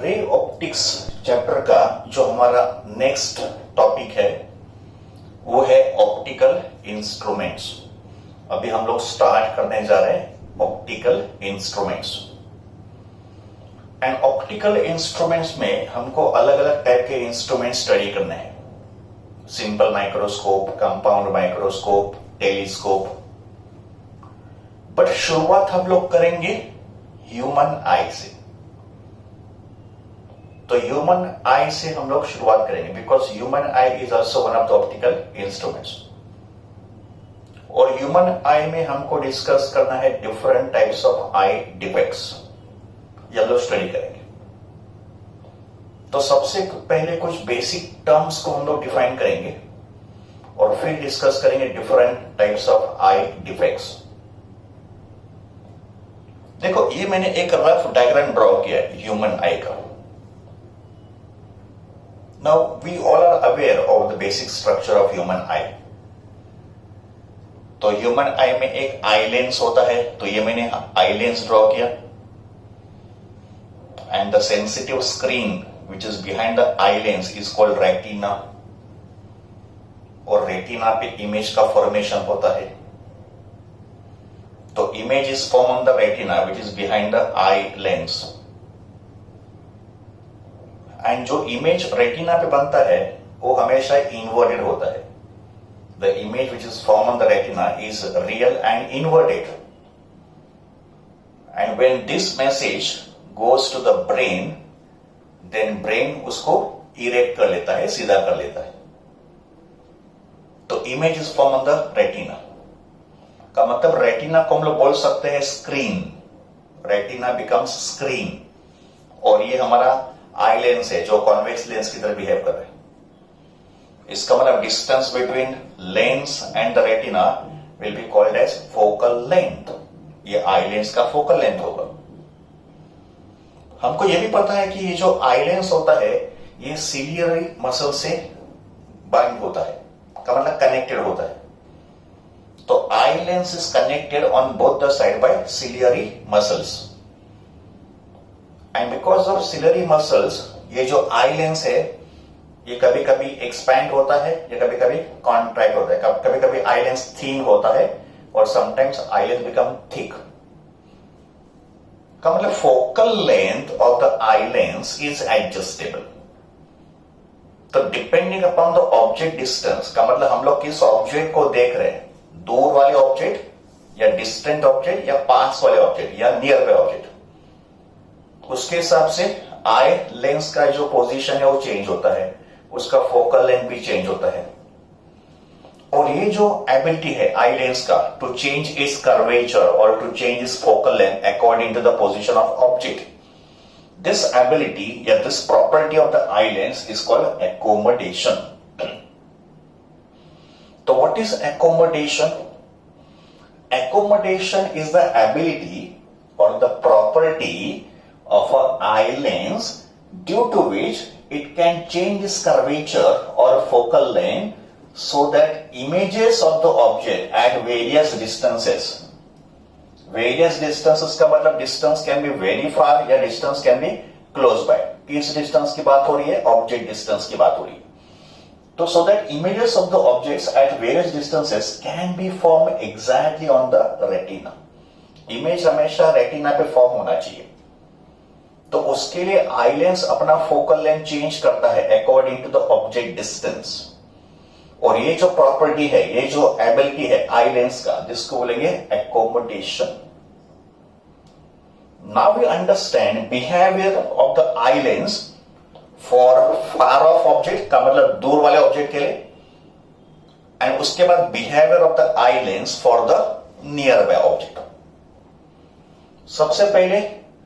Ray optics chapter का जो हमारा नेक्स्ट टॉपिक है वो है ऑप्टिकल इंस्ट्रूमेंट्स। अभी हम लोग स्टार्ट करने जा रहे हैं optical instruments. And optical instruments में हमको अलग अलग टाइप के इंस्ट्रूमेंट स्टडी करने हैं। Simple microscope, compound microscope, telescope. But शुरुआत हम लोग करेंगे ह्यूमन आई से। तो ह्यूमन आई से हम लोग शुरुआत करेंगे because human I is also one of the optical instruments. और ह्यूमन आई में हमको डिस्कस करना है different types of I defects, ये हम लोग स्टडी करेंगे। तो सबसे पहले कुछ बेसिक टर्म्स को हम लोग डिफाइन करेंगे और फिर डिस्कस करेंगे different types of I defects. देखो, ये मैंने एक रफ डायग्राम ड्रॉ किया है ह्यूमन आई का। Now we all are aware of the basic structure of human eye. तो ह्यूमन आई में एक आई लेंस होता है, तो ये मैंने आई लेंस ड्रॉ किया। And the sensitive screen which is behind the eye lens is called retina. और रेटिना पे इमेज का फॉर्मेशन होता है। तो image is form on the retina which is behind the eye lens. And जो image retina पे बनता है वो हमेशा इन्वर्टेड होता है। The image which is form on the retina is real and inverted. And when this message goes to the brain, then brain उसको erect कर लेता है, सीधा कर लेता है। तो image is form on the retina का मतलब रेटिना को हम लोग बोल सकते हैं स्क्रीन। Retina becomes screen. और ये हमारा आई लेंस है जो कॉन्वेक्स लेंस की तरह बिहेव कर रहे हैं। इसका मतलब distance between lens and the retina will be called as focal length. ये आई लेंस का फोकल लेंथ होगा। हमको यह भी पता है कि ये जो आई लेंस होता है ये सिलियरी मसल से बाइंड होता है, का मतलब कनेक्टेड होता है। तो eye lens is connected on both the side by ciliary muscles. And because of ciliary muscles ये जो आई लेंस है ये कभी कभी एक्सपैंड होता है या कभी कभी कॉन्ट्रैक्ट होता है। कभी कभी आई लेंस थिन होता है और sometimes eye lens become thick. का मतलब focal length of the eye lens is adjustable. तो depending upon the object distance, का मतलब हम लोग किस ऑब्जेक्ट को देख रहे हैं, दूर वाले ऑब्जेक्ट या डिस्टेंट ऑब्जेक्ट या पास वाले ऑब्जेक्ट या नियर बाय ऑब्जेक्ट, उसके हिसाब से आई लेंस का जो पोजीशन है वो चेंज होता है, उसका फोकल लेंथ भी चेंज होता है। और ये जो एबिलिटी है आई लेंस का टू चेंज इट्स कर्वेचर और to change its focal length according to the position of object, this ability या this property of the eye lens is called accommodation. तो what is accommodation? Accommodation is the ability or the property of an eye lens due to which it can change its curvature or focal length so that images of the object at various distances. Various distances का मतलब distance can be very far या distance can be close by. किस distance की बात हो रही है? Object distance की बात हो रही है। तो so that images of the objects at various distances can be formed exactly on the retina. Image हमेशा रेटिना पे फॉर्म होना चाहिए। तो उसके लिए आई लेंस अपना फोकल लेंथ चेंज करता है according to the object distance. और ये जो प्रॉपर्टी है, ये जो एबिलिटी है आई लेंस का, जिसको बोलेंगे accommodation. Now we understand behaviour of the eye lens for far of object, का मतलब दूर वाले ऑब्जेक्ट के लिए। एंड उसके बाद behaviour of the eye lens for the near by object. सबसे पहले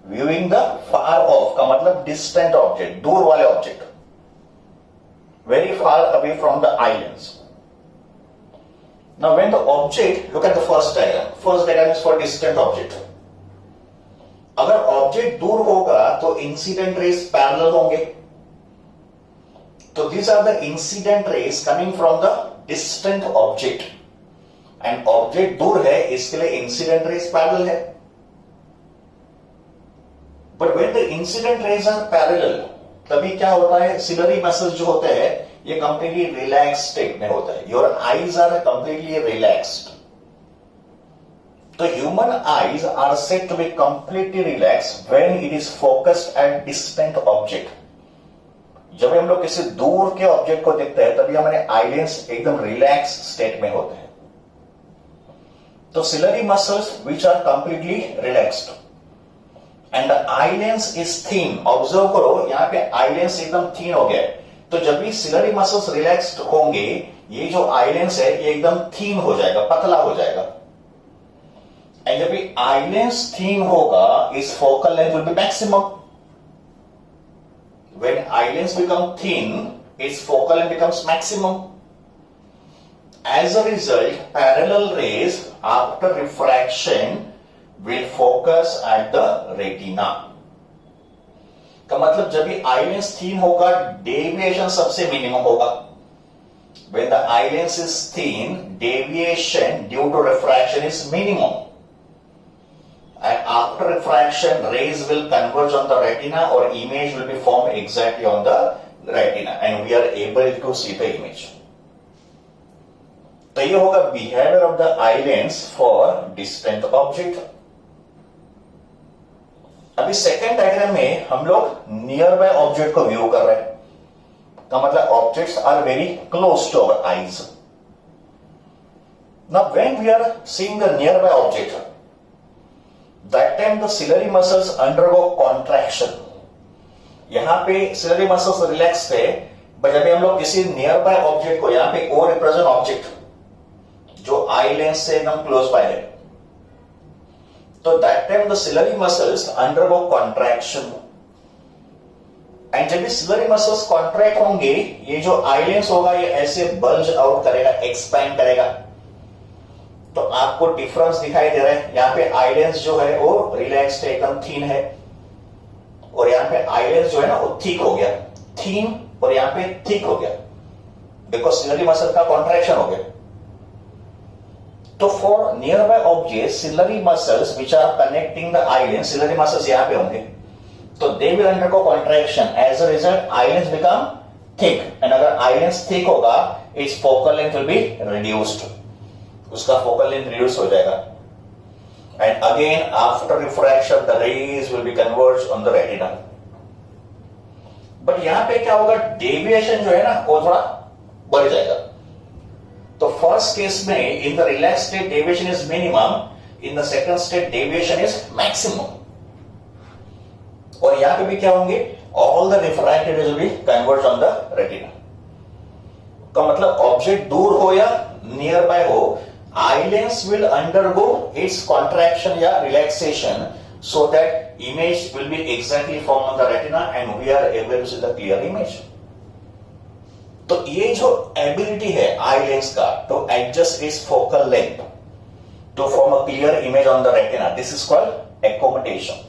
व्यूइंग द फार ऑफ, का मतलब डिस्टेंट ऑब्जेक्ट, दूर वाले object, very far away from the eye lens. Now when the object, look at the first diagram is for distant object. अगर object दूर होगा तो इंसिडेंट रेज पैरेलल होंगे। तो these are the incident rays coming from the distant object, and object दूर है इसके लिए incident rays पैरेलल है। But when the incident rays are parallel, तभी क्या होता है, सिलरी मसल्स जो होते हैं ये कंप्लीटली रिलैक्स स्टेट में होता है. Your eyes are completely relaxed. तो human eyes are said to be completely relaxed when it is focused at distant object. जब हम लोग किसी दूर के ऑब्जेक्ट को देखते हैं तभी हमारे आईलेंस एकदम रिलैक्स स्टेट में होते हैं. तो ciliary muscles which are completely relaxed and the eye lens is thin. Observe करो, यहां पे आईलेंस एकदम थिन हो गया है. तो जब भी सिलरी मसल्स रिलैक्स्ड होंगे, ये जो आईलेंस है ये एकदम थिन हो जाएगा, पतला हो जाएगा. एंड जब भी आईलेंस थिन होगा, इस focal length will B maximum. When eye lens become thin, its focal length becomes maximum. As a result, parallel rays after refraction will focus at the retina. का मतलब जब भी आईलेंस थिन होगा, deviation सबसे minimum होगा. When the eyelens is thin, deviation due to refraction is minimum. And after refraction, rays will converge on the retina or image will be formed exactly on the retina and we are able to see the image. तो ये होगा behavior of the eyelens for distant object. अभी second diagram में हम लोग near by object को view कर रहे हैं. का मतलब objects are very close to our eyes. Now when we are seeing the near by object, that time the ciliary muscles undergo contraction. यहां पे सिलरी मसल्स रिलैक्स थे, बट जब हम लोग किसी नियर बाय ऑब्जेक्ट को, यहां पे ओ रिप्रेजेंट ऑब्जेक्ट जो आई लेंस से एकदम क्लोज बाय है, तो that time the ciliary muscles undergo contraction. And जब भी सिलरी मसल्स कॉन्ट्रैक्ट होंगे, ये जो आई लेंस होगा ये ऐसे बल्ज आउट करेगा, एक्सपैंड करेगा. तो आपको डिफरेंस दिखाई दे रहा है. यहां पे आई लेंस जो है वो रिलैक्स्ड है, एकदम थीन है, और यहां पे आई लेंस जो है ना वो थिक हो गया, थीन, और यहां पे थिक हो गया बिकॉज सिलरी मसल का कॉन्ट्रैक्शन हो गया. तो for near by object, ciliary muscles which are connecting the eye lens, ciliary muscles यहां पे होंगे, तो they will undergo contraction. As a result eye lens become thick, and अगर आई लेंस थिक होगा, its focal length will be reduced. उसका focal length reduce हो जाएगा. And again after refraction the rays will be converge on the retina. But यहां पे क्या होगा, deviation जो है ना वो थोड़ा बढ़ जाएगा. तो फर्स्ट केस में in the relax state deviation is minimum, in the second state deviation is maximum. और यहां पे भी क्या होंगे, all the refracted rays will be converge on the retina. का मतलब ऑब्जेक्ट दूर हो या नियर बाय हो, eye lens will undergo its contraction या relaxation so that image will be exactly formed on the retina and we are able to see the clear image. तो ये जो ability है eye lens का to adjust its focal length to form a clear image on the retina, this is called accommodation.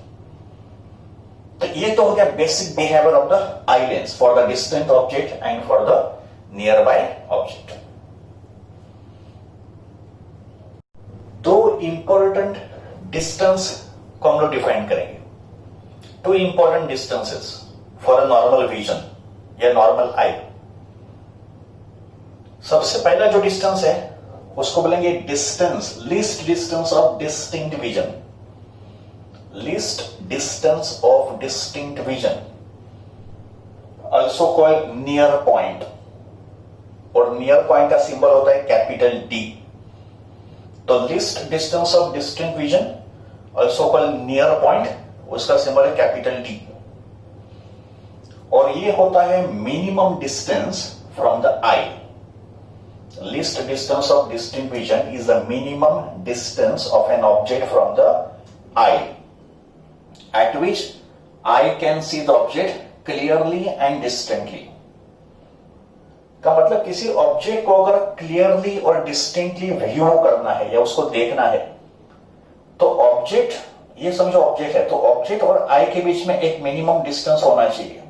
तो ये तो हो गया basic behavior of the eye lens for the distant object and for the nearby object. दो important distance को हम लोग define करेंगे. Two important distances for a normal vision या नॉर्मल आई. सबसे पहला जो डिस्टेंस है उसको बोलेंगे distance, least distance of distinct vision. Least distance of distinct vision, also called near point. और नियर पॉइंट का सिंबल होता है कैपिटल डी. तो least distance of distinct vision, also called near point, उसका सिंबल है कैपिटल डी. और ये होता है minimum distance from the I. Least distance of distinct vision is the minimum distance of an object from the I eight which I can see the object clearly and distinctly. का मतलब किसी object को अगर clearly और distinctly view करना है या उसको देखना है, तो ऑब्जेक्ट, ये समझो ऑब्जेक्ट है, तो ऑब्जेक्ट और आई के बीच में एक मिनिमम डिस्टेंस होना चाहिए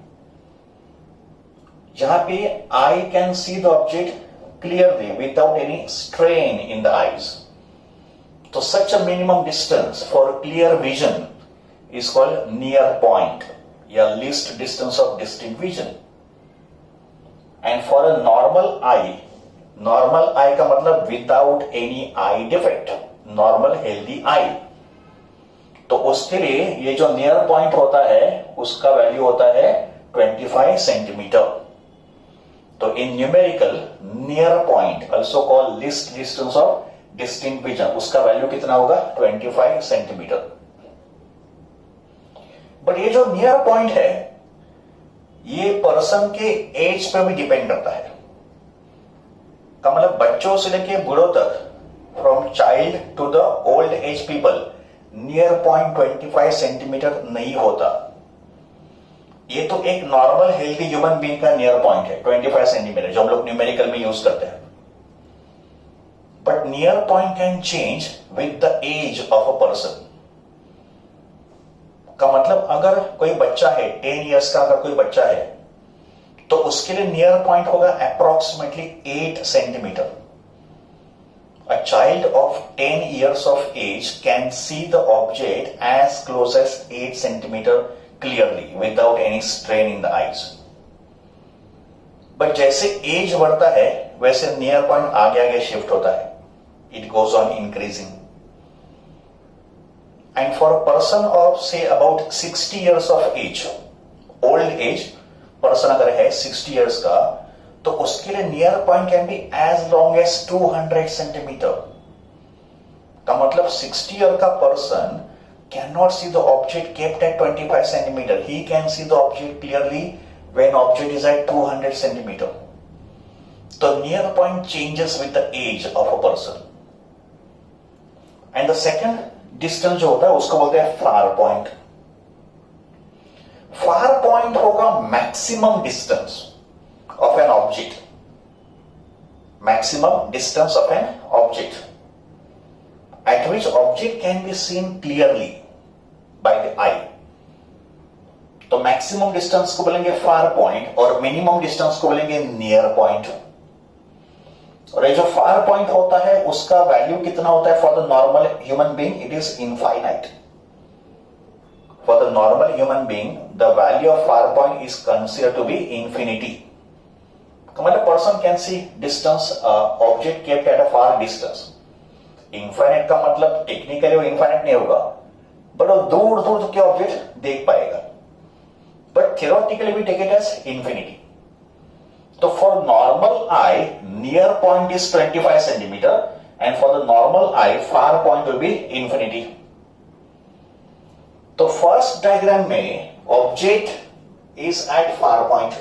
जहां पे I can see the object clearly without any strain in the eyes. तो such a minimum distance for clear vision is called near point या least distance of distinct vision. And for a normal eye का मतलब without any eye defect, normal healthy eye. तो उसके लिए ये जो near point होता है उसका वैल्यू होता है 25 सेंटीमीटर. तो इन numerical near point also called least distance of distinct vision, उसका वैल्यू कितना होगा 25 सेंटीमीटर. बट ये जो नियर पॉइंट है ये पर्सन के एज पे भी डिपेंड करता है. का मतलब बच्चों से लेके बूढ़ों तक, from child to the old age people, near point 25 centimetre नहीं होता. ये तो एक नॉर्मल हेल्थी ह्यूमन बीइंग का नियर पॉइंट है 25 सेंटीमीटर, जो हम लोग न्यूमेरिकल में यूज करते हैं. But near point can change with the age of a person. का मतलब अगर कोई बच्चा है 10 इयर्स का, अगर कोई बच्चा है तो उसके लिए नियर पॉइंट होगा approximately 8 centimetre. A child of 10 years of age can see the object as close as 8 centimeter clearly without any strain in the eyes. But जैसे एज बढ़ता है वैसे नियर पॉइंट आगे आगे शिफ्ट होता है. It goes on increasing. And for a person of say about 60 years of age, old age person अगर है 60 years का, तो उसके लिए near point can be as long as 200 centimetre. का मतलब 60 ईयर का person can not see the object kept at 25 centimetre. He can see the object clearly when object is at 200 centimetre. तो near point changes with the age of a person. And the second distance जो होता है उसको बोलते हैं far point. Far point होगा maximum distance of an object, maximum distance of an object at which object can be seen clearly by the eye. तो maximum distance को बोलेंगे फार पॉइंट और मिनिमम डिस्टेंस को बोलेंगे नियर पॉइंट. और ये जो फार पॉइंट होता है उसका वैल्यू कितना होता है for the normal human being? It is infinite. For the normal human being, the value of far point is considered to be infinity. मतलब person can C distance object kept at a far distance. Infinite का मतलब technically वो infinite नहीं होगा, but वो दूर दूर के ऑब्जेक्ट देख पाएगा. But theoretically we take it as infinity. तो for normal eye near point is 25 centimetre and for the normal eye far point will be infinity. तो फर्स्ट डायग्राम में object is at far point.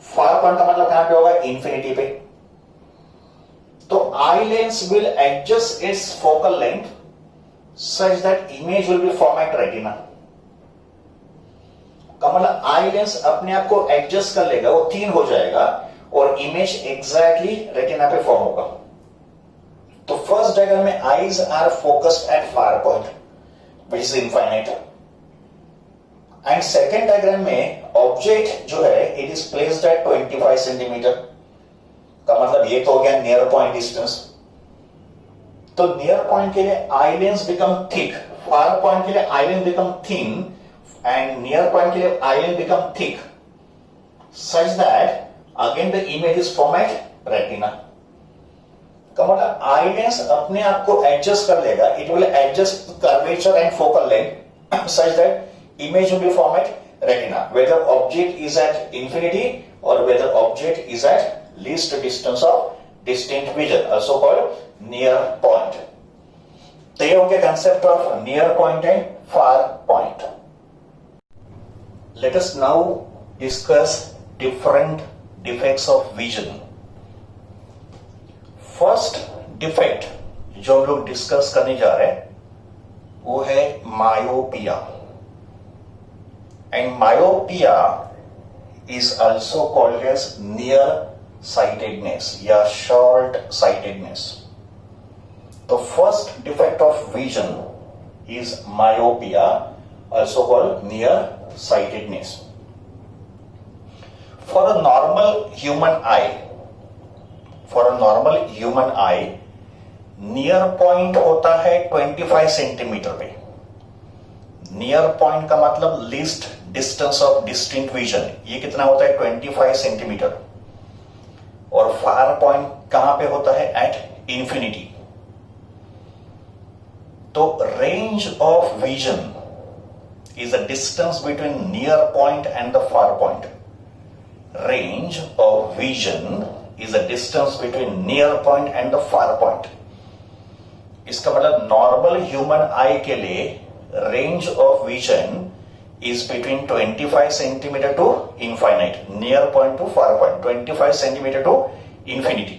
Far point का मतलब कहां पे होगा? Infinity पे. तो eye lens will adjust its focal length such that image will be form at retina. का मतलब आई लेंस अपने आप को एडजस्ट कर लेगा, वो 3 हो जाएगा और इमेज एग्जैक्टली रेटिना पे फॉर्म होगा. तो फर्स्ट डायग्राम में eyes are focused at far point which is infinite. And second diagram में ऑब्जेक्ट जो है it is placed at 25 centimetre. का मतलब ये तो हो गया नियर पॉइंट डिस्टेंस. तो नियर पॉइंट के लिए eye lens become thick, far point के लिए eye lens become thin and near point के लिए eye lens become thick such that again the image is form at retina. का मतलब eye lens अपने आप को एडजस्ट कर लेगा. It will adjust curvature and focal length such that image will be formed at retina, whether object is at infinity or whether object is at least distance of distinct vision, also called near point. तो ये हो गया concept of near point and far point. Let us now discuss different defects of vision. First defect जो हम लोग discuss करने जा रहे हैं वो है myopia. And myopia is also called as near-sightedness या short-sightedness. The first defect of vision is myopia, also called near-sightedness. For a normal human eye, near point होता है 25 सेंटीमीटर पे. नियर पॉइंट का मतलब least distance of distinct vision, ये कितना होता है 25 सेंटीमीटर। और फार पॉइंट कहां पे होता है एट इंफिनिटी। तो range of vision is a distance between near point and the far point. Range of vision is a distance between near point and the far point. इसका मतलब normal human आई के लिए range of vision is between 25 centimeter to infinite, near point to far point, 25 centimeter to infinity.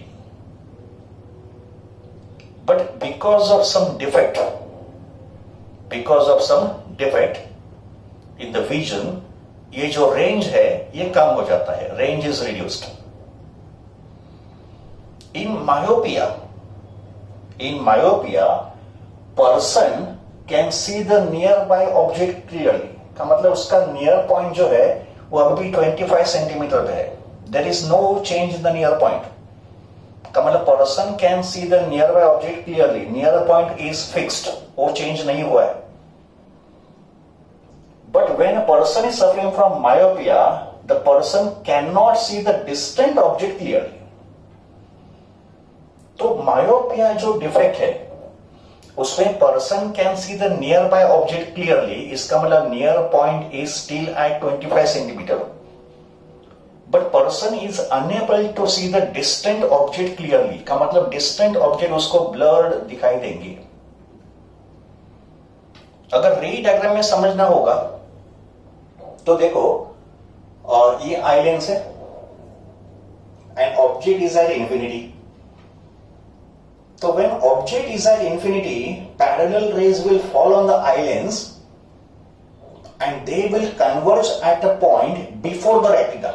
But because of some defect in the vision, ये जो range है ये कम हो जाता है, range is reduced. In myopia, person can see the nearby object clearly. का मतलब उसका नियर पॉइंट जो है वो अभी 25 सेंटीमीटर पे है। There is no change in the near point. का मतलब person can see the nearby object clearly. Near point is fixed. वो change नहीं हुआ है। But when a person is suffering from myopia, the person cannot see the distant object clearly. तो myopia जो defect है उसमें person can see the near by object clearly. इसका मतलब near point is still at 25 centimetre, but person is unable to see the distant object clearly. का मतलब distant object उसको blurred दिखाई देंगे। अगर रे डायग्राम में समझना होगा तो देखो, और ये आई लेंस है and object is at infinity. So when object is at infinity, parallel rays will fall on the eye lens and they will converge at a point before the retina.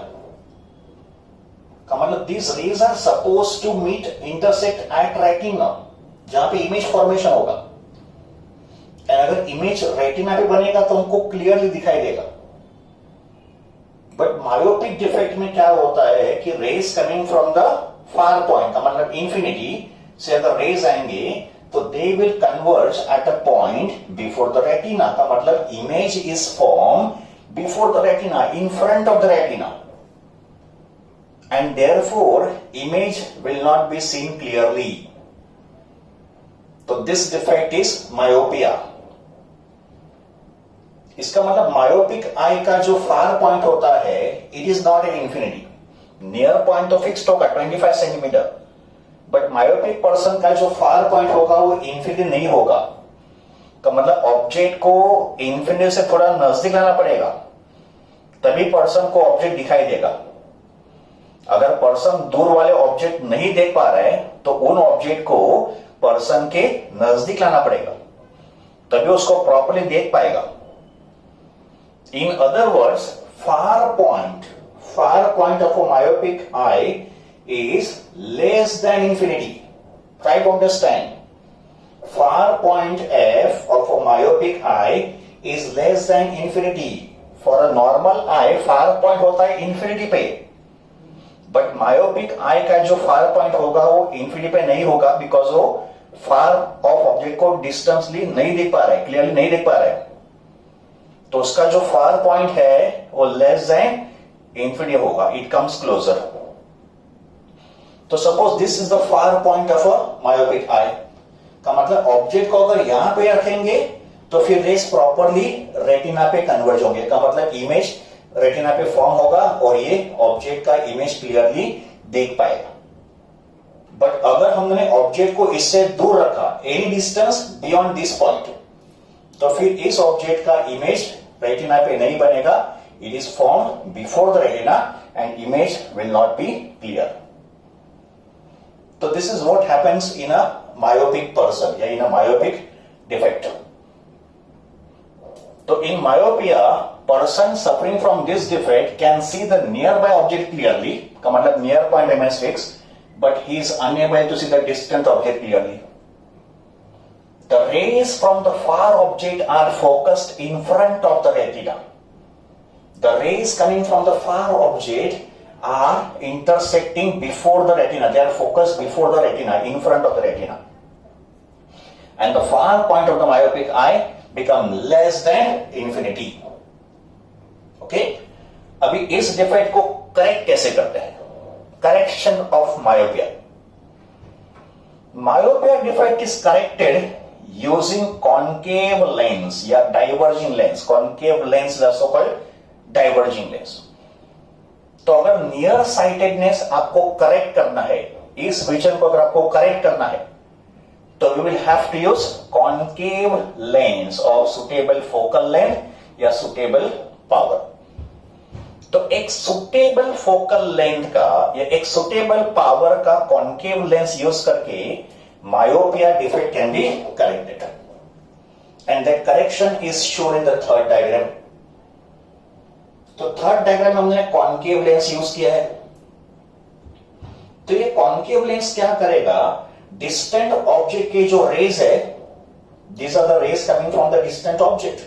का मतलब these rays are supposed to meet, intersect at retina, जहां पे image formation होगा। और अगर image retina पे बनेगा तो हमको क्लियरली दिखाई देगा। बट मायोपिक डिफेक्ट में क्या होता है कि raise coming from the far point, का मतलब इंफिनिटी से अगर रेज आएंगे तो they will converge at a point before the retina. का मतलब image is form before the retina, in front of the retina, and therefore image will not be seen clearly. तो this defect is myopia. इसका मतलब myopic eye का जो far point होता है it is not an infinity. Near point तो fixed होगा 25 centimetre, but myopic person का जो फार पॉइंट होगा वो इंफिनिटी नहीं होगा। का मतलब ऑब्जेक्ट को इंफिनिटी से थोड़ा नजदीक लाना पड़ेगा तभी पर्सन को ऑब्जेक्ट दिखाई देगा। अगर पर्सन दूर वाले ऑब्जेक्ट नहीं देख पा रहे तो उन ऑब्जेक्ट को पर्सन के नजदीक लाना पड़ेगा तभी उसको प्रॉपर्ली देख पाएगा। In other words, far point of a myopic eye is less than infinity. Try to understand. Far point f of a myopic eye is less than infinity. For a normal eye, far point होता है infinity पे, but myopic eye का जो far point होगा वो infinity पे नहीं होगा because वो far of object को distantly नहीं देख पा रहा है, clearly नहीं देख पा रहा है। तो उसका जो far point है वो less than infinity होगा, it comes closer. तो suppose this is the far point of a myopic eye. का मतलब ऑब्जेक्ट को अगर यहां पे रखेंगे तो फिर रेस प्रॉपरली रेटिना पे कन्वर्ज होंगे। का मतलब इमेज रेटिना पे फॉर्म होगा और ये ऑब्जेक्ट का इमेज क्लियरली देख पाएगा। बट अगर हमने ऑब्जेक्ट को इससे दूर रखा, any distance beyond this point, तो फिर इस ऑब्जेक्ट का इमेज रेटिना पे नहीं बनेगा। It is form before the retina and image will not be clear. So this is what happens in a myopic person, या in a myopic defect. So in myopia, person suffering from this defect can see the nearby object clearly. का मतलब near point remains fixed, but he is unable to see the distant object clearly. The rays from the far object are focused in front of the retina. The rays coming from the far object are intersecting before the retina. They are focused before the retina, in front of the retina. And the far point of the myopic eye become less than infinity. Okay, अभी इस defect को correct कैसे करते हैं? Correction of myopia. Myopia defect is corrected using concave lens या diverging lens. Concave lens is also called diverging lens. तो अगर near sightedness आपको करेक्ट करना है, इस विजन को अगर आपको करेक्ट करना है, तो we will have to use concave lens of suitable focal length या सुटेबल पावर. तो एक सुटेबल फोकल लेंथ का या एक सुटेबल पावर का कॉन्केव लेंस यूज करके myopia defect can be corrected, and that correction is shown in the third diagram. तो third diagram में हमने कॉन्केव लेंस यूज किया है. तो ये कॉन्केव लेंस क्या करेगा? डिस्टेंट ऑब्जेक्ट के जो रेज है, these are the rays coming from the distant object.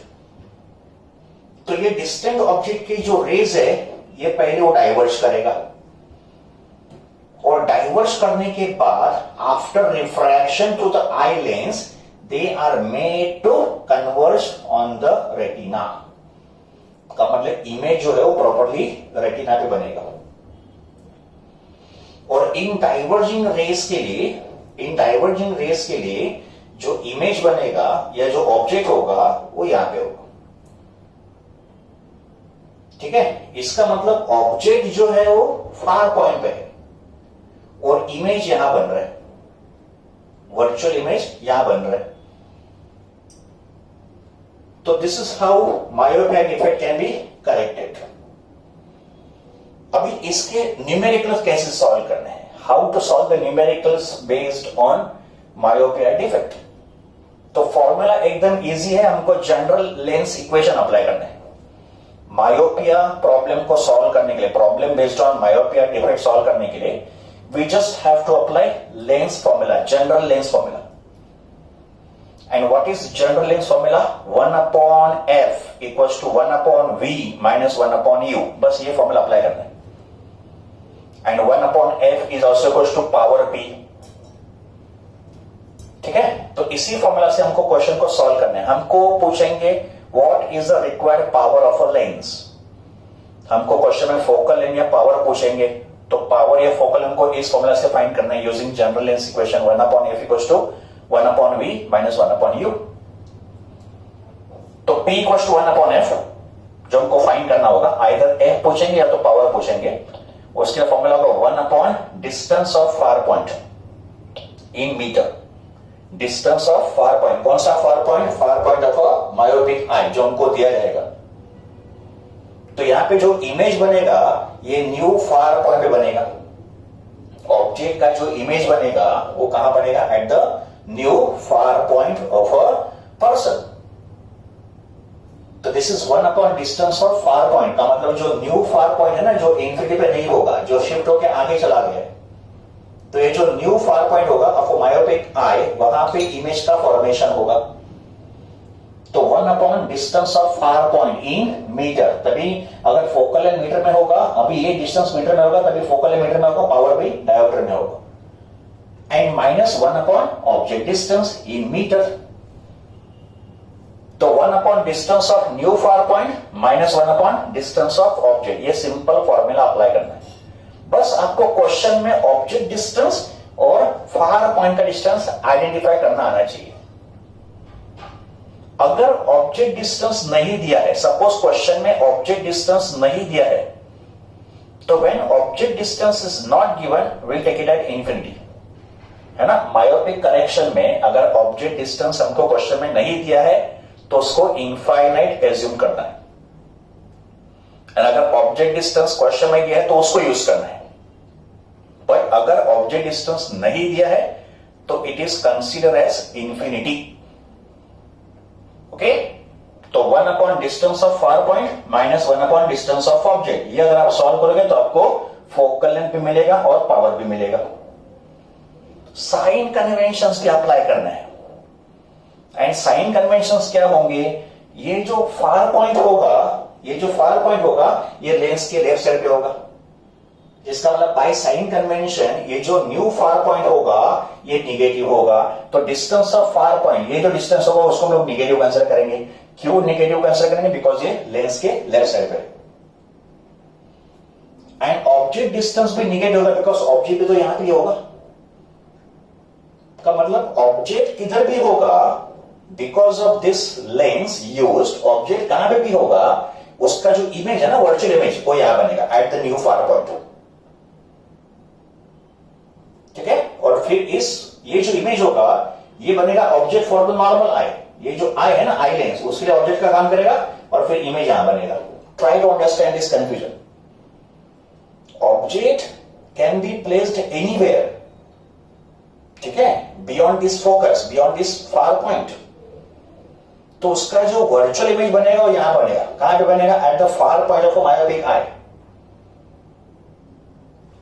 तो ये डिस्टेंट ऑब्जेक्ट की जो रेज है, ये पहले वो डाइवर्ज करेगा, और डाइवर्ज करने के बाद after refraction to the eye lens they are made to converge on the retina. का मतलब इमेज जो है वो प्रॉपर्ली रेटिना पे बनेगा. और इन डाइवर्जिंग रेस के लिए जो इमेज बनेगा या जो ऑब्जेक्ट होगा वो यहां पे होगा. ठीक है, इसका मतलब ऑब्जेक्ट जो है वो फार पॉइंट पे है और इमेज यहां बन रहा है, वर्चुअल इमेज यहां बन रहा है. तो this is how myopia defect can be corrected. अभी इसके न्यूमेरिकल्स कैसे सॉल्व करने हैं? How to solve the numericals based on myopia defect. तो फॉर्मूला एकदम इजी है, हमको जनरल लेंस इक्वेशन अप्लाई करना है. मायोपिया प्रॉब्लम को सॉल्व करने के लिए, problem based on myopia defect solve करने के लिए we just have to apply lens formula, general lens formula. And what is general lens formula? 1/f equals to 1/v minus 1/u. बस ये formula apply करना है. And 1/f is also equals to power p. ठीक है, तो इसी formula से हमको क्वेश्चन को सॉल्व करना है. हमको पूछेंगे What is the required power of a lens? हमको क्वेश्चन में फोकल लेंथ या पावर पूछेंगे, तो पावर या फोकल हमको इस फॉर्मूला से फाइंड करना है using general lens equation 1/f equals to 1/v minus 1/u. तो p इक्वल्स टू 1/f जो हमको फाइंड करना होगा, आइदर f पूछेंगे या तो पावर पूछेंगे. उसके फॉर्मूला होगा 1/ distance of far point in metre. Distance of far point, कौन सा far point? Far point of myopic eye जो हमको दिया जाएगा. तो यहां पे जो इमेज बनेगा ये न्यू फार पॉइंट पे बनेगा. ऑब्जेक्ट का जो इमेज बनेगा वो कहां बनेगा? At the new far point of a person. तो this is 1/ distance of far point. का मतलब जो न्यू फार पॉइंट है ना, जो इन्फिनिटी पे नहीं होगा, जो शिफ्ट होकर आगे चला गया है, तो ये जो न्यू फार पॉइंट होगा ऑफ मायोपिक आई, वहां पे इमेज का फॉर्मेशन होगा. तो 1/ distance of far point in metre. तभी अगर फोकल लेंथ मीटर में होगा, अभी ये डिस्टेंस मीटर में होगा, तभी फोकल लेंथ मीटर में होगा, पावर भी डायोमीटर में होगा. And minus 1/ object distance in metre. तो 1/ distance of new far point minus 1/ distance of object. ये सिंपल फॉर्मूला अप्लाई करना है. बस आपको क्वेश्चन में ऑब्जेक्ट डिस्टेंस और फार पॉइंट का डिस्टेंस आइडेंटिफाई करना आना चाहिए. अगर ऑब्जेक्ट डिस्टेंस नहीं दिया है, सपोज क्वेश्चन में ऑब्जेक्ट डिस्टेंस नहीं दिया है, तो when object distance is not given will take it at infinity. है ना, मायोपिक करेक्शन में अगर ऑब्जेक्ट डिस्टेंस हमको क्वेश्चन में नहीं दिया है तो उसको इनफाइनाइट एज्यूम करना है. और अगर ऑब्जेक्ट डिस्टेंस क्वेश्चन में दिया है तो उसको यूज करना है. पर अगर ऑब्जेक्ट डिस्टेंस नहीं दिया है तो it is consider as infinity. Okay, तो 1/ distance of far point minus 1/ distance of object. ये अगर आप सॉल्व करोगे तो आपको फोकल लेंथ भी मिलेगा और पावर भी मिलेगा. साइन कन्वेंशंस भी अप्लाई करना है. एंड साइन कन्वेंशंस क्या होंगे? ये जो फार पॉइंट होगा, ये लेंस के लेफ्ट साइड पे होगा. इसका मतलब बाय साइन कन्वेंशन ये जो न्यू फार पॉइंट होगा ये निगेटिव होगा, तो डिस्टेंस ऑफ फार पॉइंट, ये जो डिस्टेंस होगा उसको हम लोग निगेटिव कंसीडर करेंगे। क्यों निगेटिव कंसीडर करेंगे? बिकॉज ये लेंस के लेफ्ट साइड पे। एंड ऑब्जेक्ट डिस्टेंस भी निगेटिव होगा बिकॉज ऑब्जेक्ट भी तो यहां पे होगा, का मतलब ऑब्जेक्ट किधर भी होगा because of this lens used, object कहां पे भी होगा उसका जो इमेज है ना, वर्चुअल इमेज, वो यहां बनेगा at the new far point. ठीक है, और फिर इस ये जो इमेज होगा ये बनेगा ऑब्जेक्ट फॉर द नॉर्मल आई। ये जो आई है ना, आई लेंस, उसके लिए ऑब्जेक्ट का काम करेगा और फिर इमेज यहां बनेगा। Try to understand this confusion. Object can be placed anywhere, ठीक है, beyond this focus, beyond this far point, तो उसका जो वर्चुअल इमेज बनेगा वो यहां बनेगा। कहां पे बनेगा? At the far point of myopic आई।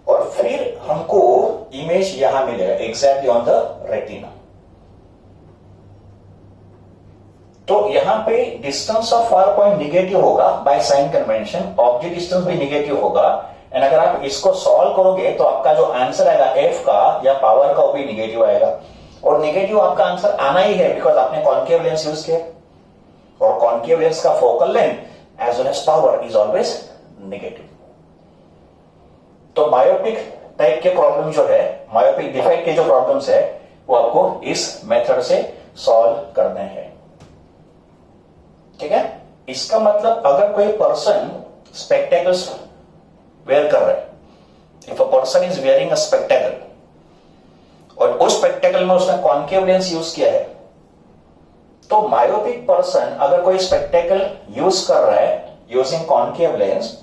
और फिर हमको इमेज यहां मिलेगा एग्जैक्टली ऑन द रेटिना। तो यहां पे distance of far point negative होगा by sign convention, object distance भी निगेटिव होगा। एंड अगर आप इसको सॉल्व करोगे तो आपका जो आंसर आएगा एफ का या पावर का वो भी निगेटिव आएगा। और निगेटिव आपका आंसर आना ही है बिकॉज आपने कॉन्केव लेंस यूज किया, और कॉन्केव लेंस का focal length as well as power is always negative. तो मायोपिक टाइप के प्रॉब्लम जो है, मायोपिक डिफेक्ट के जो प्रॉब्लम्स है वो आपको इस मेथड से सॉल्व करने हैं। ठीक है, इसका मतलब अगर कोई पर्सन स्पेक्टेकल्स वेयर कर रहा है, if a person is wearing a spectacle और उस स्पेक्टेकल में उसने कॉन्केव लेंस यूज किया है, तो मायोपिक पर्सन अगर कोई स्पेक्टेकल यूज कर रहा है यूजिंग कॉन्केव लेंस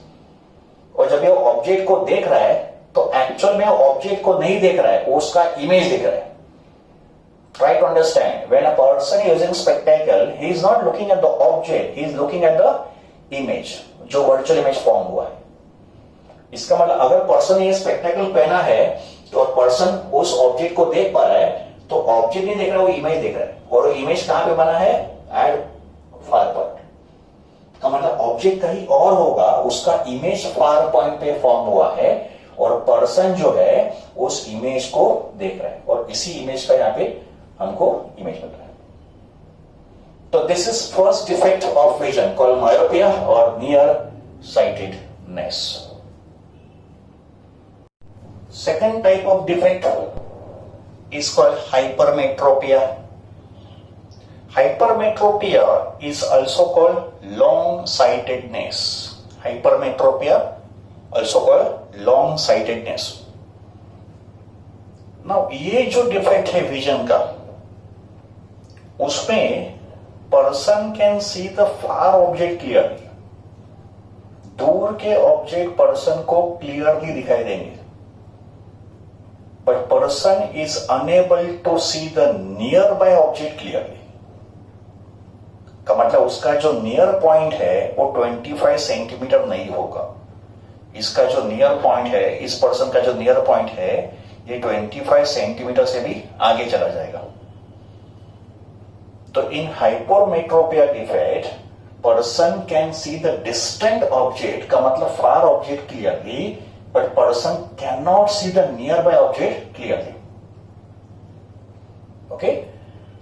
और जब ये ऑब्जेक्ट को देख रहा है तो एक्चुअल में ऑब्जेक्ट को नहीं देख रहा है, उसका इमेज देख रहा है। Try to understand, when a person using spectacle, he is not looking at the object, he is looking at the image, जो वर्चुअल इमेज फॉर्म हुआ है। इसका मतलब अगर पर्सन ये स्पेक्टेकल पहना है तो पर्सन उस ऑब्जेक्ट को देख पा रहा है, तो ऑब्जेक्ट नहीं देख रहा, वो इमेज देख रहा है। और वो इमेज कहां पे बना है? Eight far point. का मतलब ऑब्जेक्ट कहीं और होगा, उसका इमेज फार पॉइंट पे फॉर्म हुआ है और पर्सन जो है उस इमेज को देख रहा है, और इसी इमेज का यहां पे हमको इमेज मिल रहा है। तो this is first defect of vision called myopia और near sightedness. Second type of defect is called hypermetropia. Hypermetropia is also called long-sightedness. Hypermetropia, also called long-sightedness. Now, ये जो डिफेक्ट है विजन का, उसमें person can see the far object clearly. दूर के object person को clearly दिखाई देंगे, but person is unable to see the near by object clearly. का मतलब उसका जो नियर पॉइंट है वो 25 सेंटीमीटर नहीं होगा। इसका जो नियर पॉइंट है, इस पर्सन का जो नियर पॉइंट है, ये 25 सेंटीमीटर से भी आगे चला जाएगा। तो in hypermetropia defect person can see the distant object, का मतलब far object clearly, but person can not see the near by object clearly. Okay,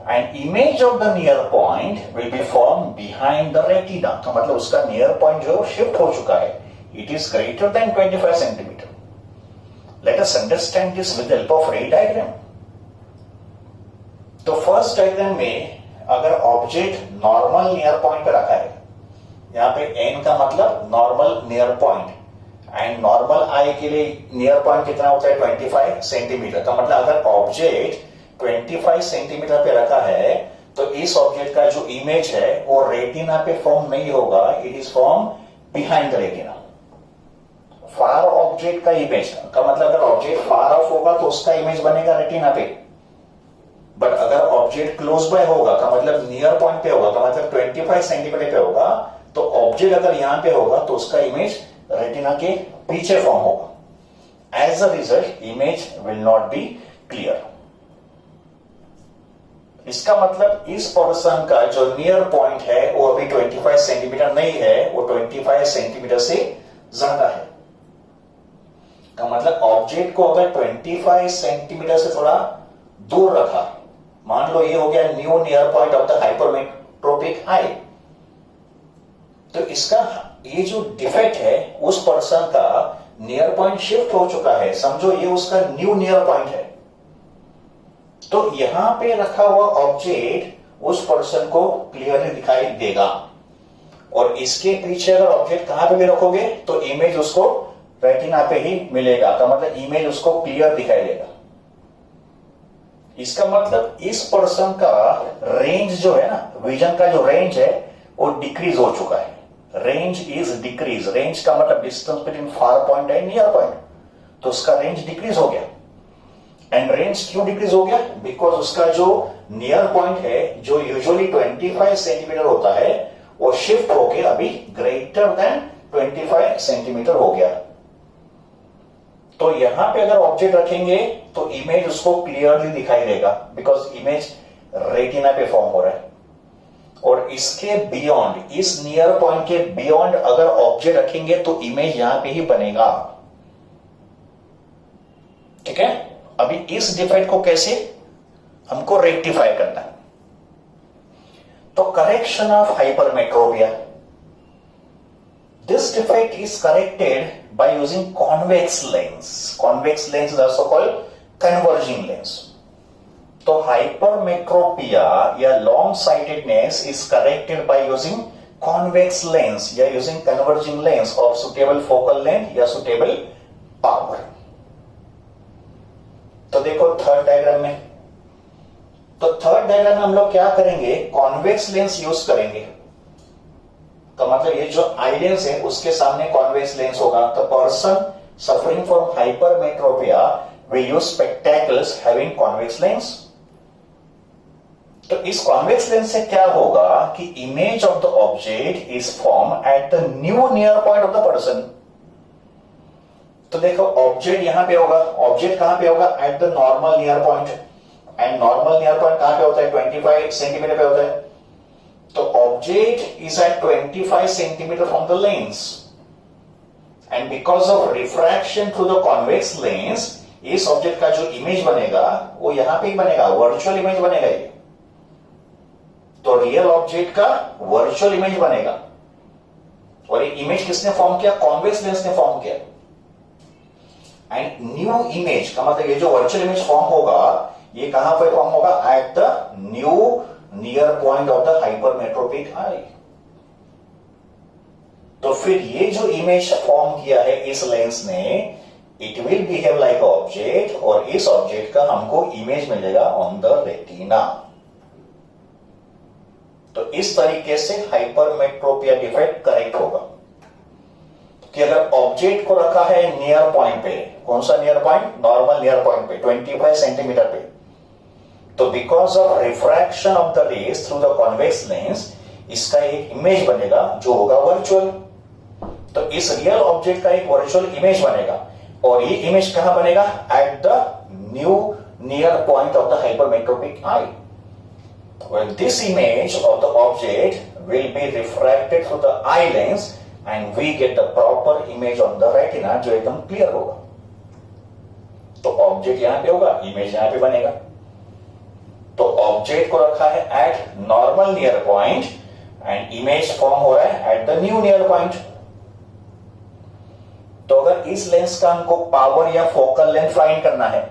and image of the near point will be form behind the retina. तो मतलब उसका near point जो shift हो चुका है, it is greater than 25 centimetre. Let us understand this with help of रे diagram. तो first diagram में अगर ऑब्जेक्ट नॉर्मल नियर पॉइंट पे रखा है, यहां पे एन का मतलब normal near point, and normal eye के लिए नियर पॉइंट कितना होता है? 25 सेंटीमीटर। का मतलब अगर ऑब्जेक्ट 25 सेंटीमीटर पे रखा है तो इस ऑब्जेक्ट का जो इमेज है वो रेटिना पे फॉर्म नहीं होगा, it is form behind the retina. Far object का इमेज का मतलब अगर ऑब्जेक्ट फार ऑफ होगा तो उसका इमेज बनेगा रेटिना पे, बट अगर ऑब्जेक्ट क्लोज बाय होगा, का मतलब नियर पॉइंट पे होगा, का मतलब 25 सेंटीमीटर पे होगा, तो ऑब्जेक्ट अगर यहां पे होगा तो उसका इमेज रेटिना के पीछे फॉर्म होगा। As a result image will not be clear. इसका मतलब इस पर्सन का जो नियर पॉइंट है वो अभी 25 सेंटीमीटर नहीं है, वो 25 सेंटीमीटर से ज्यादा है। का मतलब ऑब्जेक्ट को अगर 25 सेंटीमीटर से थोड़ा दूर रखा, मान लो ये हो गया new near point of the hypermetropic eye, तो इसका ये जो डिफेक्ट है उस पर्सन का नियर पॉइंट शिफ्ट हो चुका है, समझो ये उसका न्यू नियर पॉइंट है। तो यहां पे रखा हुआ ऑब्जेक्ट उस पर्सन को क्लियरली दिखाई देगा, और इसके पीछे अगर ऑब्जेक्ट कहां पे भी रखोगे तो इमेज उसको रेटिना पे ही मिलेगा, का मतलब इमेज उसको क्लियर दिखाई देगा। इसका मतलब इस पर्सन का रेंज जो है ना, विजन का जो रेंज है वो डिक्रीज हो चुका है। रेंज इज डिक्रीज, रेंज का मतलब distance between far point and near point, तो उसका रेंज डिक्रीज हो गया। एंड रेंज क्यों डिक्रीज हो गया? बिकॉज उसका जो नियर पॉइंट है जो यूजुअली 25 सेंटीमीटर होता है वो शिफ्ट होके अभी ग्रेटर देन 25 सेंटीमीटर हो गया। तो यहां पे अगर ऑब्जेक्ट रखेंगे तो इमेज उसको क्लियरली दिखाई देगा, बिकॉज इमेज रेटिना पे फॉर्म हो रहा है। और इसके बियॉन्ड, इस नियर पॉइंट के बियॉन्ड अगर ऑब्जेक्ट रखेंगे तो इमेज यहां पे ही बनेगा। ठीक है, अभी इस डिफेक्ट को कैसे हमको रेक्टिफाई करना है? तो correction of hypermetropia, this defect is corrected by using convex lens. Convex lens is also called converging lens. तो hypermetropia या long sightedness is corrected by using convex lens या using converging lens of suitable focal length या suitable power. तो देखो third diagram में, तो third diagram में हम लोग क्या करेंगे, कॉन्वेक्स लेंस यूज करेंगे। तो मतलब ये जो आई लेंस है उसके सामने कॉन्वेक्स लेंस होगा। तो person suffering from hypermetropia will use spectacles having convex lens. तो इस कॉन्वेक्स लेंस से क्या होगा कि image of the object is form eight the new near point of the person. तो देखो ऑब्जेक्ट यहां पे होगा, ऑब्जेक्ट कहां पे होगा? At the normal near point, and normal near point कहां पे होता है? 25 सेंटीमीटर पे होता है। तो object is at 25 centimetre from the lens, and because of refraction through the convex lens इस ऑब्जेक्ट का जो इमेज बनेगा वो यहां पे ही बनेगा, वर्चुअल इमेज बनेगा ये। तो रियल ऑब्जेक्ट का वर्चुअल इमेज बनेगा, और ये इमेज किसने फॉर्म किया? कॉन्वेक्स लेंस ने फॉर्म किया। एंड न्यू इमेज का मतलब ये जो वर्चुअल इमेज फॉर्म होगा ये कहां पर फॉर्म होगा? At the new near point of the hypermetropic eye. तो फिर ये जो इमेज फॉर्म किया है इस लेंस ने, it will behave like object, और इस ऑब्जेक्ट का हमको इमेज मिलेगा ऑन द रेटिना। तो इस तरीके से हाइपरमेट्रोपिया डिफेक्ट करेक्ट होगा कि अगर ऑब्जेक्ट को रखा है नियर पॉइंट पे, कौन सा near point? Normal near point पे 25 सेंटीमीटर पे, तो because of refraction of the rays through the convex lens इसका एक इमेज बनेगा जो होगा वर्चुअल। तो इस रियल ऑब्जेक्ट का एक वर्चुअल इमेज बनेगा, और ये इमेज कहां बनेगा? At the new near point of the hypermetropic I. Well, this image of the object will be refracted through the eye lens and we get the proper image on the retina जो एकदम clear होगा। तो object यहां पे होगा, image यहां पे बनेगा। तो ऑब्जेक्ट को रखा है eight normal near point and image form हो रहा है eight the new near point. तो अगर इस लेंस का हमको पावर या फोकल लेंथ फाइंड करना है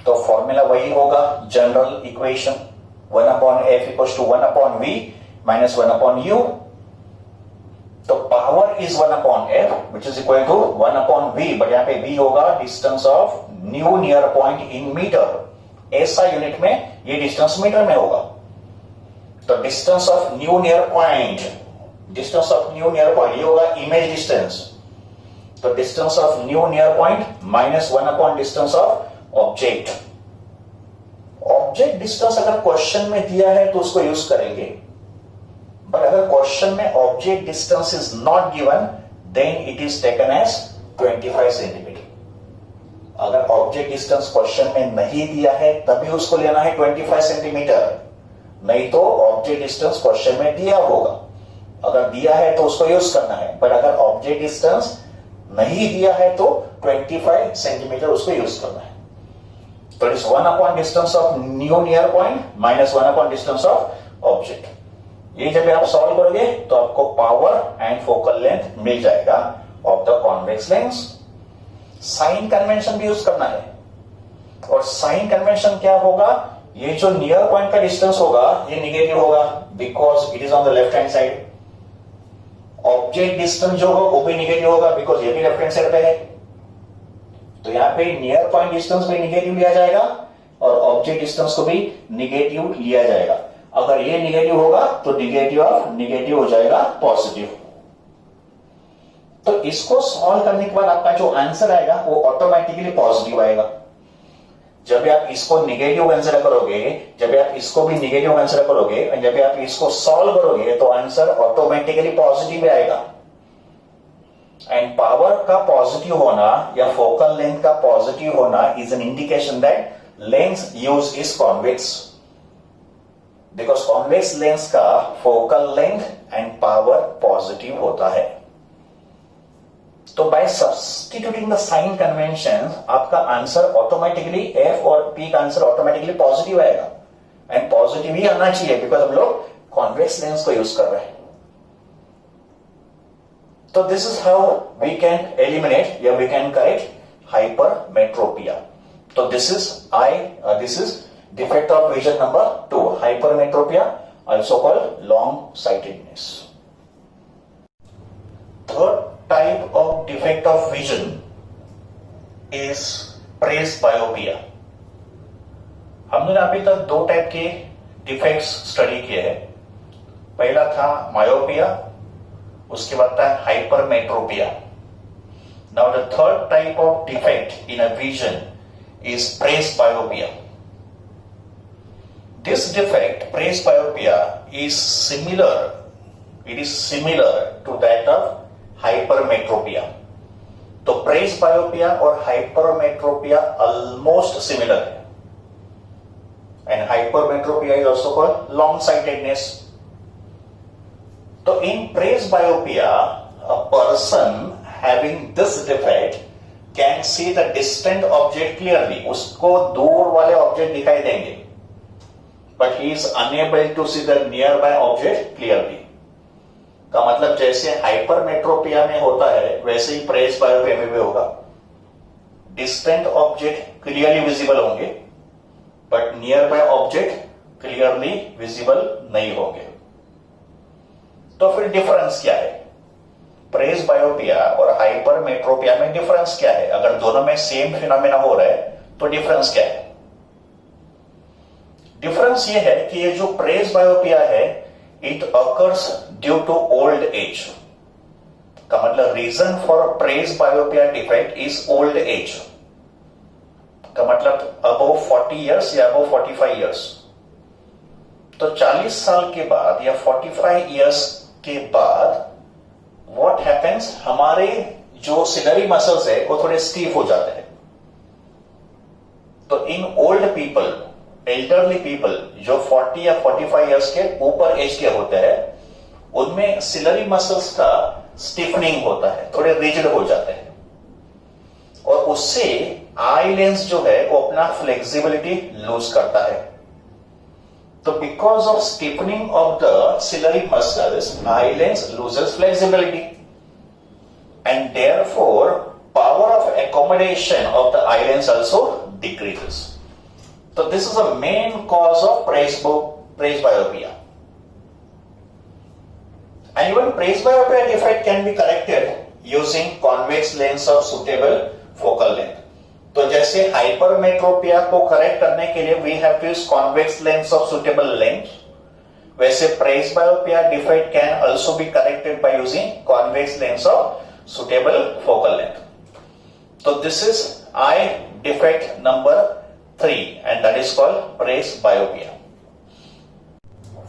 तो फॉर्मूला वही होगा, general equation 1/f equals to 1/v minus 1/u. तो power is 1/f which is equal to 1/v, but यहां पे v होगा distance of new near point in metre. ऐसा यूनिट में ये डिस्टेंस मीटर में होगा। तो distance of new near point, distance of new near point ये होगा इमेज डिस्टेंस। तो distance of new near point minus 1 distance of object. Object distance अगर क्वेश्चन में दिया है तो उसको यूज करेंगे, बट अगर क्वेश्चन में object distance is not given then it is taken as 25 centimetre. अगर ऑब्जेक्ट डिस्टेंस क्वेश्चन में नहीं दिया है तभी उसको लेना है 25 सेंटीमीटर, नहीं तो ऑब्जेक्ट डिस्टेंस क्वेश्चन में दिया होगा। अगर दिया है तो उसको यूज करना है, बट अगर ऑब्जेक्ट डिस्टेंस नहीं दिया है तो 25 सेंटीमीटर उसको यूज करना है। तो it is 1 upon distance of new near point minus 1 upon distance of object. ये जब आप सॉल्व करोगे तो आपको पावर एंड फोकल लेंथ मिल जाएगा of the convex lens. Sign convention भी यूज करना है, और साइन कन्वेंशन क्या होगा, ये जो नियर पॉइंट का डिस्टेंस होगा ये निगेटिव होगा because it is on the left hand side. Object distance जो हो वो भी निगेटिव होगा बिकॉज ये भी लेफ्ट हैंड साइड पे है। तो यहां पे नियर पॉइंट डिस्टेंस भी निगेटिव लिया जाएगा और ऑब्जेक्ट डिस्टेंस को भी निगेटिव लिया जाएगा। अगर ये निगेटिव होगा तो निगेटिव ऑफ निगेटिव हो जाएगा पॉजिटिव। तो इसको सॉल्व करने के बाद आपका जो आंसर आएगा वो ऑटोमेटिकली पॉजिटिव आएगा। जब आप इसको निगेटिव कंसीडर करोगे, जब आप इसको भी निगेटिव कंसीडर करोगे और जब आप इसको सॉल्व करोगे तो आंसर ऑटोमेटिकली पॉजिटिव आएगा। एंड पावर का पॉजिटिव होना या फोकल लेंथ का पॉजिटिव होना is an indication that lens use is convex, because convex lens का focal length and power positive होता है। तो by substituting the sign convention आपका आंसर ऑटोमेटिकली एफ और पी का आंसर ऑटोमेटिकली पॉजिटिव आएगा। एंड पॉजिटिव ही आना चाहिए बिकॉज हम लोग कॉन्वेक्स लेंस को यूज कर रहे हैं। तो this is how we can eliminate या वी कैन करेक्ट हाइपरमेट्रोपिया। तो this is defect of vision number 2, hypermetropia, also called long sightedness. Third type of defect of vision is presbyopia. हमने अभी तक 2 टाइप के डिफेक्ट्स स्टडी किए हैं। पहला था मायोपिया, उसके बाद था hypermetropia. Now the third type of defect in a vision is presbyopia. This defect, presbyopia, is similar to that of hypermetropia. तो presbyopia और hypermetropia almost similar है, and hypermetropia is also called long-sightedness. तो in presbyopia, a person having this defect can see the distant object clearly. उसको दूर वाले object दिखाई देंगे, but he is unable to see the nearby object clearly. का मतलब जैसे हाइपरमेट्रोपिया में होता है वैसे ही प्रेसबायोपिया में भी होगा। डिस्टेंट ऑब्जेक्ट क्लियरली विजिबल होंगे but near by object clearly visible नहीं होंगे। तो फिर डिफरेंस क्या है? प्रेसबायोपिया और हाइपरमेट्रोपिया में डिफरेंस क्या है? अगर दोनों में सेम फिनोमेना हो रहा है तो डिफरेंस क्या है? डिफरेंस ये है कि ये जो प्रेसबायोपिया है it occurs due to old age. का मतलब reason for presbyopia defect is old age. का मतलब अबव 40 इयर्स या अबव 45 इयर्स। तो 40 साल के बाद या 45 इयर्स के बाद व्हाट हैपेंस, हमारे जो सिलरी मसल्स है वो थोड़े स्टीफ हो जाते हैं। तो in old people, elderly people जो 40 या 45 इयर्स के ऊपर एज के होते हैं उनमें सिलरी मसल्स का स्टिफनिंग होता है, थोड़े रिजिड हो जाते हैं और उससे आई लेंस जो है वो अपना फ्लेक्सिबिलिटी लूज करता है। तो because of stiffening of the ciliary muscles eye lens loses flexibility and therefore power of accommodation of the eye lens also decreases. So this is a main cause of presbyopia. And even presbyopia defect can be corrected using convex lens of suitable focal length. तो जैसे hypermetropia को correct करने के लिए we have to use convex lens of suitable length, वैसे presbyopia defect can also be corrected by using convex lens of suitable focal length. तो this is eye defect number 3 and that is called presbyopia.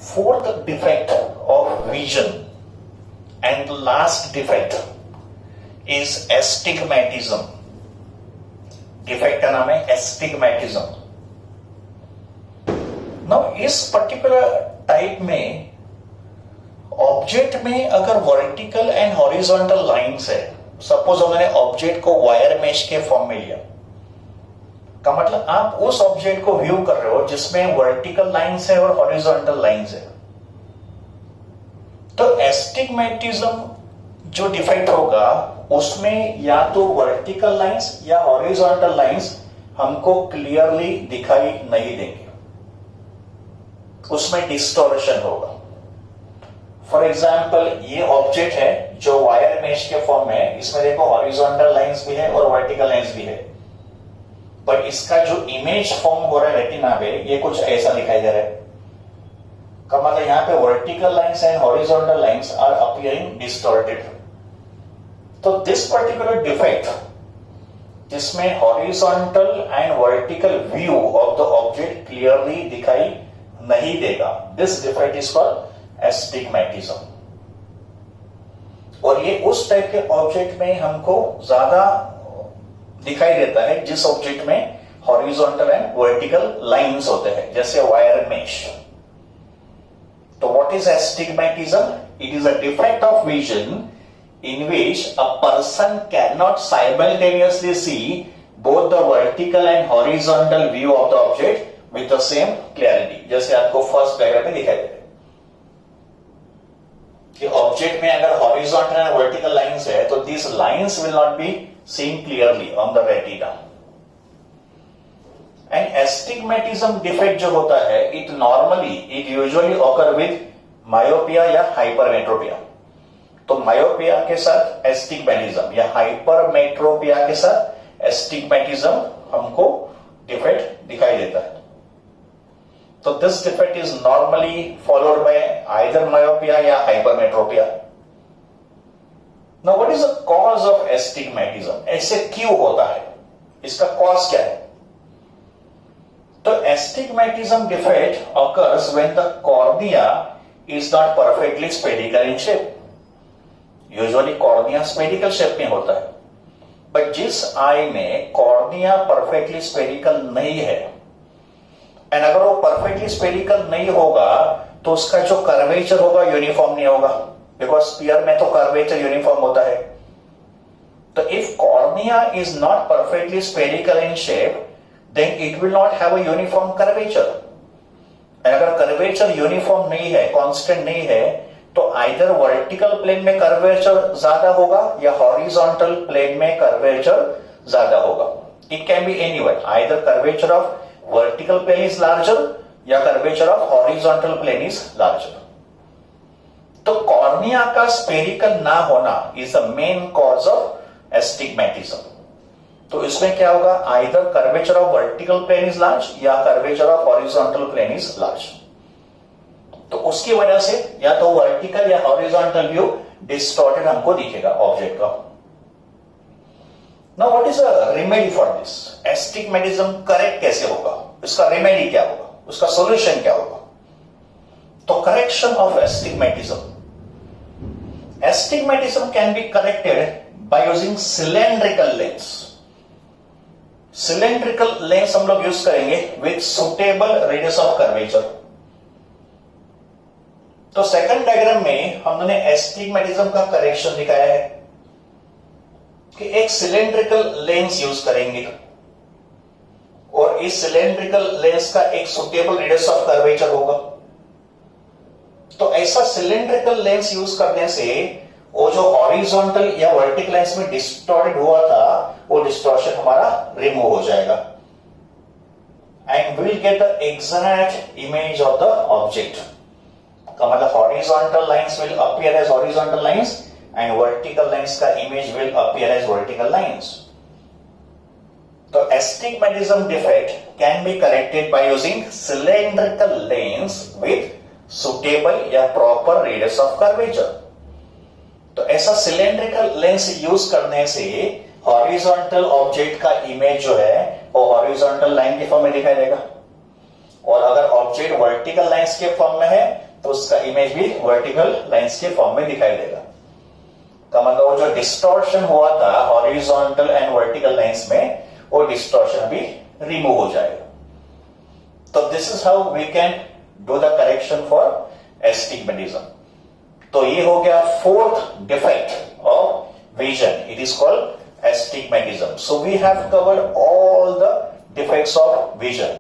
Fourth defect of vision and the last defect is astigmatism. Defect का नाम है astigmatism. Now इस particular type में object में अगर vertical and horizontal lines है suppose उन्होंने object को वायर मेश के फॉर्म में लिया, का मतलब आप उस ऑब्जेक्ट को व्यू कर रहे हो जिसमें वर्टिकल लाइंस है और हॉरिजॉन्टल लाइंस है। तो एस्टिग्मेटिज्म जो डिफेक्ट होगा उसमें या तो वर्टिकल लाइंस या हॉरिजॉन्टल लाइंस हमको क्लियरली दिखाई नहीं देंगे, उसमें डिस्टॉर्शन होगा। फॉर एग्जाम्पल ये ऑब्जेक्ट है जो वायर मेश के फॉर्म में है, इसमें देखो हॉरिजॉन्टल लाइंस भी है और वर्टिकल लाइंस भी है, पर इसका जो इमेज फॉर्म हो रहा है रेटिना पे ये कुछ ऐसा दिखाई दे रहा है, का मतलब यहां पे vertical lines and horizontal lines are appearing distorted. तो दिस पर्टिकुलर डिफेक्ट जिसमें horizontal and vertical view of the object clearly दिखाई नहीं देगा, this defect is called astigmatism. और ये उस टाइप के ऑब्जेक्ट में हमको ज्यादा दिखाई देता है जिस ऑब्जेक्ट में हॉरिजॉन्टल एंड वर्टिकल लाइंस होते हैं, जैसे वायर मेश। तो what is astigmatism? It is a defect of vision in which a person cannot simultaneously see both the vertical and horizontal view of the object with the same clarity। जैसे आपको first diagram में दिखाई दे रहा है कि object में अगर horizontal and vertical lines है तो these lines will not be seen clearly on the retina। And astigmatism defect जो होता है it usually occur with myopia या hypermetropia। तो मायोपिया के साथ एस्टिग्मेटिज्म या हाइपरमेट्रोपिया के साथ एस्टिग्मेटिज्म हमको डिफेक्ट दिखाई देता है। तो this defect is normally followed by either myopia या hypermetropia. Now what is the cause of astigmatism? ऐसे क्यों होता है, इसका कॉज क्या है? तो astigmatism defect occurs when the cornea is not perfectly spherical in shape. Usually cornea spherical shape में होता है, बट जिस आई में कॉर्निया परफेक्टली स्फेरिकल नहीं है, एंड अगर वो परफेक्टली स्फेरिकल नहीं होगा तो उसका जो कर्वेचर होगा यूनिफॉर्म नहीं होगा, बिकॉज स्फीयर में तो कर्वेचर यूनिफॉर्म होता है। तो if cornea is not perfectly spherical in shape then it will not have a uniform curvature. And अगर कर्वेचर यूनिफॉर्म नहीं है, कांस्टेंट नहीं है, तो आइदर वर्टिकल प्लेन में कर्वेचर ज्यादा होगा या हॉरिजॉन्टल प्लेन में कर्वेचर ज्यादा होगा। It can be anywhere, either curvature of vertical plane is larger या curvature of horizontal plane is larger. तो कॉर्निया का स्फेरिकल ना होना is the main cause of astigmatism. तो इसमें क्या होगा, either curvature of vertical plane is large या curvature of horizontal plane is large. तो उसकी वजह से या तो वर्टिकल या हॉरिजॉन्टल व्यू डिस्टॉर्टेड हमको दिखेगा ऑब्जेक्ट का। Now what is a remedy for this? Astigmatism correct कैसे होगा, इसका रेमेडी क्या होगा, उसका सॉल्यूशन क्या होगा? तो correction of astigmatism, astigmatism can be corrected by using cylindrical lens. Cylindrical lens हम लोग यूज करेंगे with suitable radius of curvature. तो सेकंड डायग्राम में हमने एस्टिग्मेटिज्म का करेक्शन दिखाया है कि एक सिलेंड्रिकल लेंस यूज करेंगे और इस सिलेंड्रिकल लेंस का एक सुटेबल रेडियस ऑफ कर्वेचर होगा। तो ऐसा सिलेंड्रिकल लेंस यूज करने से वो जो हॉरिजॉन्टल या वर्टिकल लेंस में डिस्टॉर्टेड हुआ था वो डिस्टॉर्शन हमारा रिमूव हो जाएगा and we will get the exact image of the object. मतलब horizontal lines will appear as horizontal lines and vertical lines का image will appear as vertical lines। तो astigmatism defect can be corrected by using cylindrical lens with suitable या proper radius of curvature। तो ऐसा cylindrical lens use करने से horizontal object का image जो है वो horizontal line के फॉर्म में दिखाई देगा, और अगर ऑब्जेक्ट वर्टिकल लाइंस के फॉर्म में है तो उसका इमेज भी वर्टिकल लाइंस के फॉर्म में दिखाई देगा। का मतलब वो जो डिस्टॉर्शन हुआ था हॉरिजॉन्टल एंड वर्टिकल लाइंस में वो डिस्टॉर्शन भी रिमूव हो जाएगा। तो this is how we can do the correction for astigmatism. तो ये हो गया fourth defect of vision. It is called astigmatism. So we have covered all the defects of vision.